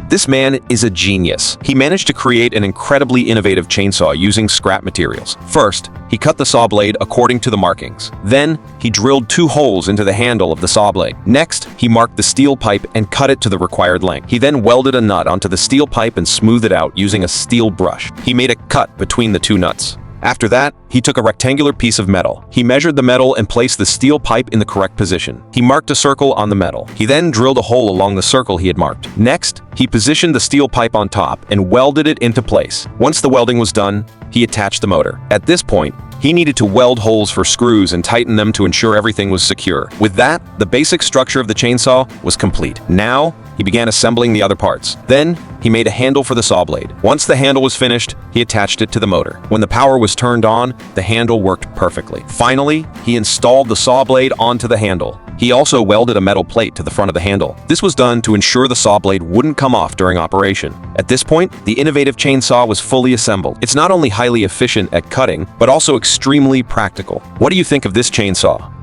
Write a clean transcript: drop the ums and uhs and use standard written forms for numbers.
This man is a genius. He managed to create an incredibly innovative chainsaw using scrap materials. First, he cut the saw blade according to the markings. Then, he drilled 2 holes into the handle of the saw blade. Next, he marked the steel pipe and cut it to the required length. He then welded a nut onto the steel pipe and smoothed it out using a steel brush. He made a cut between the 2 nuts. After that, he took a rectangular piece of metal. He measured the metal and placed the steel pipe in the correct position. He marked a circle on the metal. He then drilled a hole along the circle he had marked. Next, he positioned the steel pipe on top and welded it into place. Once the welding was done, he attached the motor. At this point, he needed to weld holes for screws and tighten them to ensure everything was secure. With that, the basic structure of the chainsaw was complete. Now, he began assembling the other parts. Then, he made a handle for the saw blade. Once the handle was finished, he attached it to the motor. When the power was turned on, the handle worked perfectly. Finally, he installed the saw blade onto the handle. He also welded a metal plate to the front of the handle. This was done to ensure the saw blade wouldn't come off during operation. At this point, the innovative chainsaw was fully assembled. It's not only highly efficient at cutting, but also extremely practical. What do you think of this chainsaw?